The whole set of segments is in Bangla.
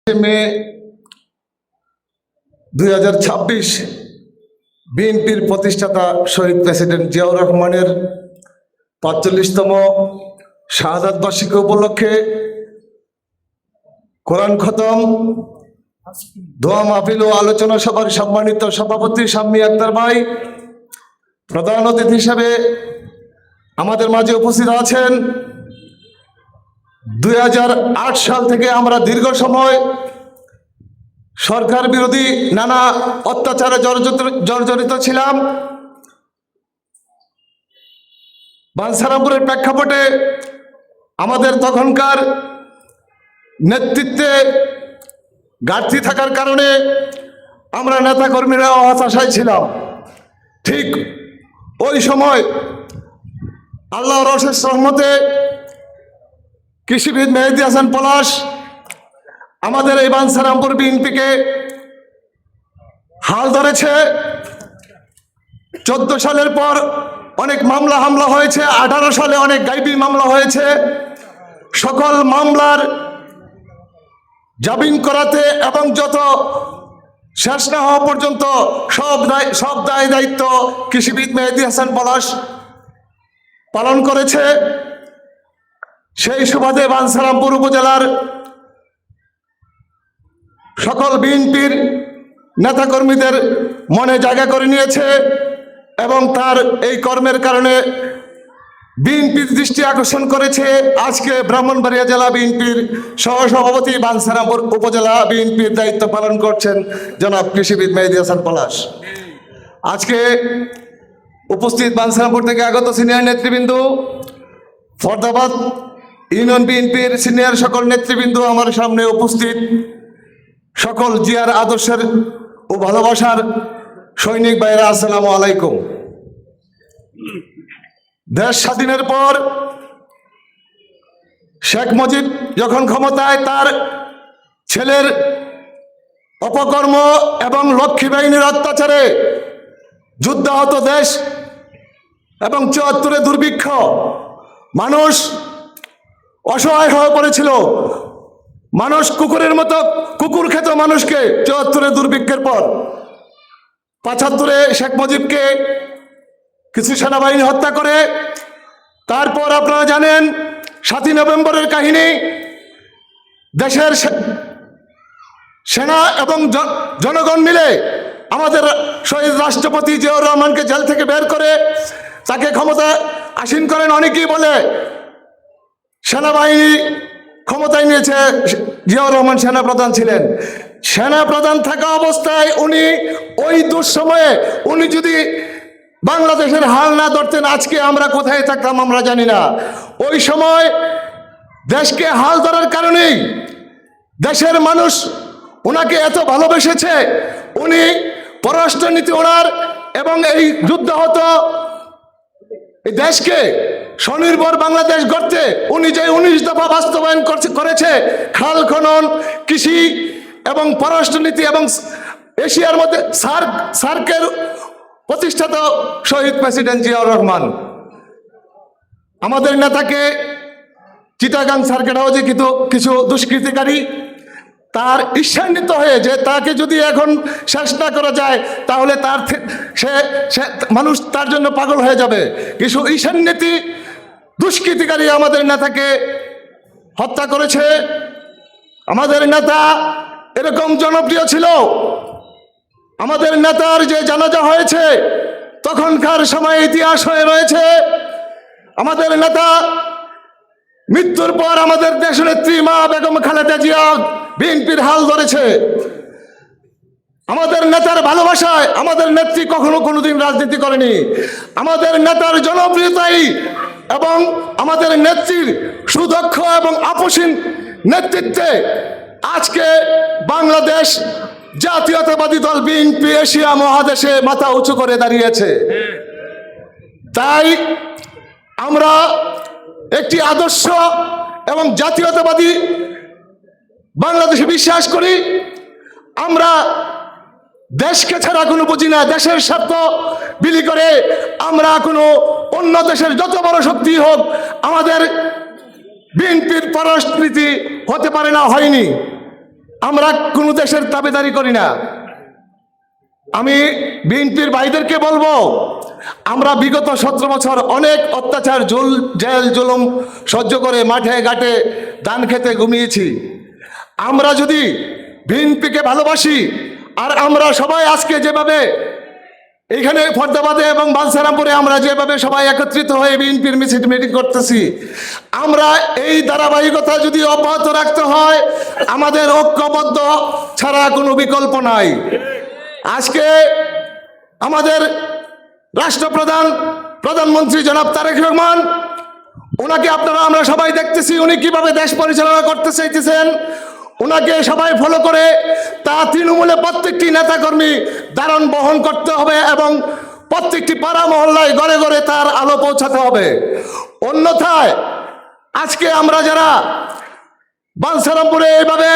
মে 2026 বিএনপির প্রতিষ্ঠাতা শহীদ প্রেসিডেন্ট জিয়াউর রহমানের ৪৫তম শাহাদাত বার্ষিকী উপলক্ষে কোরআন খতম, দোয়া মাহফিল ও আলোচনা সভার সম্মানিত সভাপতি শাম্মী আক্তার ভাই, প্রধান অতিথি হিসেবে আমাদের মাঝে উপস্থিত আছেন। 2008 সাল থেকে আমরা দীর্ঘ সময় সরকার বিরোধী নানা অত্যাচারে জর্জরিত ছিলাম। বাঞ্ছারামপুরের প্রেক্ষাপটে আমাদের তখনকার নেতৃত্বে ঘাটতি থাকার কারণে আমরা নেতাকর্মীরা হতাশায় ছিলাম। ঠিক ওই সময় আল্লাহর অশেষ রহমতে কৃষিবিদ মেহেদী হাসান পলাশ আমাদের এই বাঞ্ছারামপুর বিএনপিকে হাল ধরেছে। 14 সালের পর অনেক মামলা হামলা হয়েছে, 18 সালে অনেক গাইবি মামলা হয়েছে। সকল মামলার জামিন করাতে এবং যত শেষ না হওয়া পর্যন্ত সব দায় দায়িত্ব কৃষিবিদ মেহেদী হাসান পলাশ পালন করেছে। সেই সুবাদে বাঞ্ছারামপুর উপজেলার সকল বিএনপির নেতাকর্মীদের মনে জায়গা করে নিয়েছে এবং তার এই কর্মের কারণে বিএনপির দৃষ্টি আকর্ষণ করেছে। আজকে ব্রাহ্মণবাড়িয়া জেলা বিএনপির সহসভাপতি, বাঞ্ছারামপুর উপজেলা বিএনপির দায়িত্ব পালন করছেন জনাব কৃষিবিদ মেহেদী হাসান পলাশ। আজকে উপস্থিত বাঞ্ছারামপুর থেকে আগত সিনিয়র নেতৃবৃন্দ, ফরদাবাদ ইউনিয়ন বিএনপির সিনিয়র সকল নেতৃবৃন্দ, আমার সামনে উপস্থিত সকল জিয়ার আদর্শের ও ভালোবাসার সৈনিক ভাইরা, আসসালামু আলাইকুম। দেশ স্বাধীনের পর শেখ মুজিব যখন ক্ষমতায়, তার ছেলের অপকর্ম এবং লক্ষ্মী বাহিনীর অত্যাচারে যুদ্ধাহত দেশ এবং ৭৪ দুর্ভিক্ষ, মানুষ অসহায় হয়ে পড়েছিল। মানুষ কুকুরের মতো কুকুর খেত মানুষকে ৭৪ দুর্ভিক্ষের পর। ৭৫ শেখ মুজিবকে কিছু সেনাবাহিনী হত্যা করে, তারপর আপনারা জানেন ৭ই নভেম্বরের কাহিনী। দেশের সেনা এবং জনগণ মিলে আমাদের শহীদ রাষ্ট্রপতি জিয়াউর রহমানকে জেল থেকে বের করে তাকে ক্ষমতা আসীন করেন। অনেকেই বলে সেনাবাহিনী ক্ষমতায় নিয়েছে, জিয়াউর রহমান সেনা প্রধান ছিলেন। সেনা প্রধান থাকা অবস্থায় উনি ওই দুঃসময়ে উনি যদি বাংলাদেশের হাল না ধরতেন, আজকে আমরা কোথায় থাকতাম আমরা জানি না। ওই সময় দেশকে হাল ধরার কারণেই দেশের মানুষ ওনাকে এত ভালোবেসেছে। উনি পররাষ্ট্রনীতি ওনার এবং এই যুদ্ধাহত এই দেশকে স্বনির্ভর বাংলাদেশ গড়তে উনি যে 19 দফা বাস্তবায়ন করেছে, খাল খনন, কৃষি এবং পররাষ্ট্রনীতি এবং এশিয়ার মধ্যে সার্কের প্রতিষ্ঠাতা শহীদ প্রেসিডেন্ট জিয়াউর রহমান। আমাদের নেতাকে চিটাগাং সার্কেট হাউসে কিছু দুষ্কৃতিকারী তার ঈর্ষান্বিত হয়ে যে তাকে যদি এখন শেষ না করা যায় তাহলে তার মানুষ তার জন্য পাগল হয়ে যাবে। কিছু ঈর্ষান্বিত দুষ্কৃতিকারী আমাদের নেতাকে হত্যা করেছে। আমাদের নেতা এরকম জনপ্রিয় ছিল, আমাদের নেতার যে জানাজা হয়েছে তখনকার সময় ইতিহাস হয়ে রয়েছে। আমাদের নেতা মৃত্যুর পর আমাদের দেশনেত্রী মা বেগম খালেদা জিয়া বিএনপির হাল ধরেছে। আমাদের নেতার ভালোবাসায় আমাদের নেত্রী কখনো কোনোদিন রাজনীতি করেনি। আমাদের নেতার জনপ্রিয়তাই এবং আমাদের নেত্রীর সুদক্ষ এবং আপোষহীন নেতৃত্বে আজকে বাংলাদেশ জাতীয়তাবাদী দল বিএনপি এশিয়া মহাদেশে মাথা উঁচু করে দাঁড়িয়েছে। তাই আমরা একটি আদর্শ এবং জাতীয়তাবাদী বাংলাদেশে বিশ্বাস করি। আমরা দেশকে ছাড়া কোনো বুঝি না। দেশের স্বার্থ বিলি করে আমরা কোনো অন্য দেশের যত বড় শক্তি হোক আমাদের বিএনপির পররাষ্ট্রনীতি হতে পারে না, হয়নি। আমরা কোনো দেশের দাবিদারি করি না। আমি বিএনপির ভাইদেরকে বলবো, আমরা বিগত 17 বছর অনেক অত্যাচার, জেল জুলুম সহ্য করে মাঠে ঘাটে ধান খেতে ঘুমিয়েছি। আমরা যদি বিএনপিকে ভালোবাসি, আর আমরা সবাই আজকে যেভাবে এখানে ফরদাবাদে এবং বাঞ্ছারামপুরে আমরা যেভাবে সবাই একত্রিত হয়ে বিএনপির মিটিং করতেছি, আমরা এই ধারাবাহিকতা যদি অব্যাহত রাখতে হয়, আমাদের ঐক্যবদ্ধ ছাড়া কোনো বিকল্প নাই। আজকে আমাদের প্রধানমন্ত্রী জনাব তারেক রহমান, ওনাকে আমরা সবাই দেখতেছি উনি কিভাবে দেশ পরিচালনা করতে চাইতেছেন। ওনাকে সবাই ফলো করে তা তৃণমূলে প্রত্যেকটি নেতাকর্মী ধারণ বহন করতে হবে এবং প্রত্যেকটি পাড়া মহল্লায় ঘরে ঘরে তার আলো পৌঁছাতে হবে। অন্যথায় আজকে আমরা যারা বাঞ্ছারামপুরে এইভাবে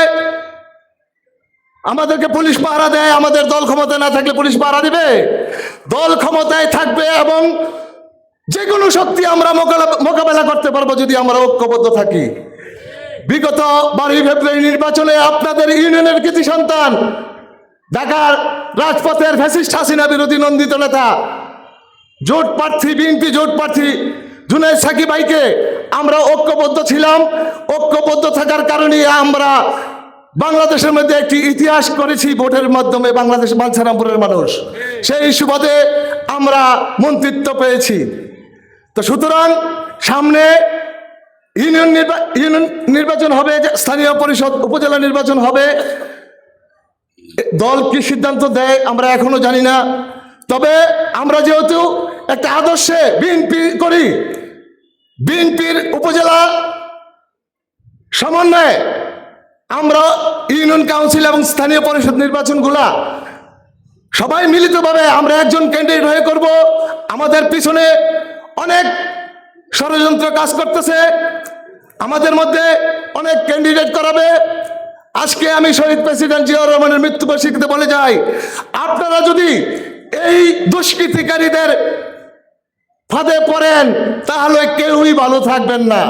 আমাদেরকে পুলিশ পাহারা দেয়, আমাদের দল ক্ষমতায় না থাকলে পুলিশ পাহারা দিবে? দল ক্ষমতায় থাকবে এবং যে কোনো শক্তি আমরা মোকাবেলা করতে পারবো যদি আমরা ঐক্যবদ্ধ থাকি। বিগত 12 ফেব্রুয়ারি নির্বাচনে আপনাদের ইউনিয়নের কৃতি সন্তান, ঢাকার রাজপথের ফ্যাসিস্ট হাসিনা বিরোধী নন্দিত নেতা, জোট প্রার্থী, বিএনপি জোট প্রার্থী জুনায়েদ সাকিব ভাইকে আমরা ঐক্যবদ্ধ ছিলাম। ঐক্যবদ্ধ থাকার কারণে আমরা বাংলাদেশের মধ্যে একটি ইতিহাস করেছি ভোটের মাধ্যমে। বাংলাদেশ বাঞ্ছারামপুরের মানুষ সেই সুবাদে আমরা মন্ত্রিত্ব পেয়েছি। তো সুতরাং সামনে ইউনিয়ন নির্বাচন হবে, স্থানীয় পরিষদ উপজেলা নির্বাচন হবে। দল কি সিদ্ধান্ত দেয় আমরা এখনো জানি না। তবে আমরা যেহেতু একটা আদর্শে বিএনপি করি, বিএনপির উপজেলা সমন্বয়ে আমরা ইউনিয়ন কাউন্সিল এবং স্থানীয় পরিষদ নির্বাচনগুলা সবাই মিলিতভাবে আমরা একজন ক্যান্ডিডেট হয়ে করব। আমাদের পিছনে অনেক ষড়যন্ত্র কাজ করতেছে, আমাদের মধ্যে অনেক ক্যান্ডিডেট করাবে। আজকে আমি শহীদ প্রেসিডেন্ট জিয়াউর রহমানের মৃত্যুবার্ষিকীতে বলে যাই, আপনারা যদি এই দুষ্কৃতিকারীদের ফাঁদে পড়েন তাহলে কেউই ভালো থাকবেন না।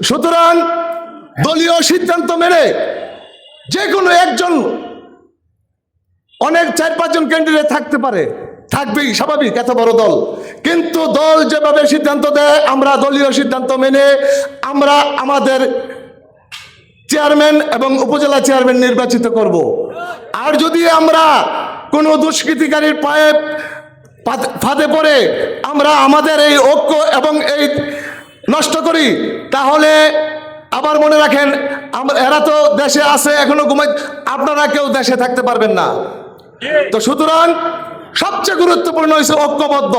সুতরাং দলীয় সিদ্ধান্ত মেনে যে কোনো একজন, অনেক 4-5 জন ক্যান্ডিডেট থাকতে পারে, থাকবেই স্বাভাবিক, এত বড় দল। কিন্তু দল যেভাবে সিদ্ধান্ত দেয় আমরা দলীয় সিদ্ধান্ত মেনে আমরা আমাদের চেয়ারম্যান এবং উপজেলা চেয়ারম্যান নির্বাচিত করব। আর যদি আমরা কোনো দুষ্কৃতিকারীর পায়ে ফাঁদে পড়ে আমরা আমাদের এই ঐক্য এবং এই নষ্ট করি, তাহলে আবার মনে রাখেন এরা তো দেশে আছে এখনো ঘুমাই, আপনারা কেউ দেশে থাকতে পারবেন না। তো সুতরাং সবচেয়ে গুরুত্বপূর্ণ হয়েছে ঐক্যবদ্ধ।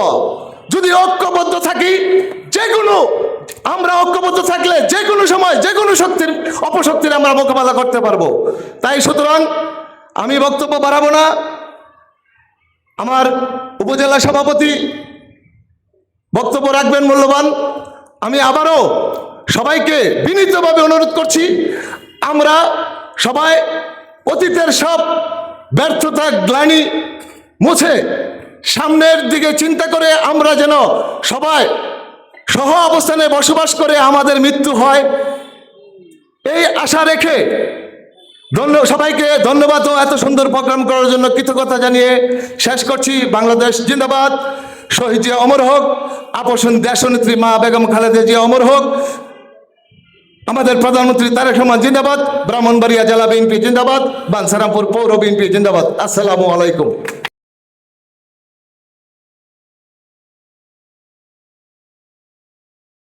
যদি ঐক্যবদ্ধ থাকি, আমরা ঐক্যবদ্ধ থাকলে যে কোনো সময় যে কোনো শক্তির অপশক্তির আমরা মোকাবেলা করতে পারবো। তাই সুতরাং আমি বক্তব্য বাড়াবো না। আমার উপজেলা সভাপতি বক্তব্য রাখবেন মূল্যবান। আমি আবারও সবাইকে বিনীতভাবে অনুরোধ করছি, আমরা সবাই অতীতের সব ব্যর্থতা গ্লানি মুছে সামনের দিকে চিন্তা করে আমরা যেন সবাই সহ অবস্থানে বসবাস করে আমাদের মৃত্যু হয়, এই আশা রেখে সবাইকে ধন্যবাদ ও এত সুন্দর প্রোগ্রাম করার জন্য কৃতজ্ঞতা জানিয়ে শেষ করছি। বাংলাদেশ জিন্দাবাদ, শহীদ জিয়া অমর হোক, আপসন দেশনেত্রী মা বেগম খালেদা জিয়া অমর হোক, আমাদের প্রধানমন্ত্রী তারেক রহমান জিন্দাবাদ, ব্রাহ্মণবাড়িয়া জেলা বিএনপি জিন্দাবাদ, বাঞ্ছারামপুর পৌর বিএনপি জিন্দাবাদ। আসসালামু আলাইকুম।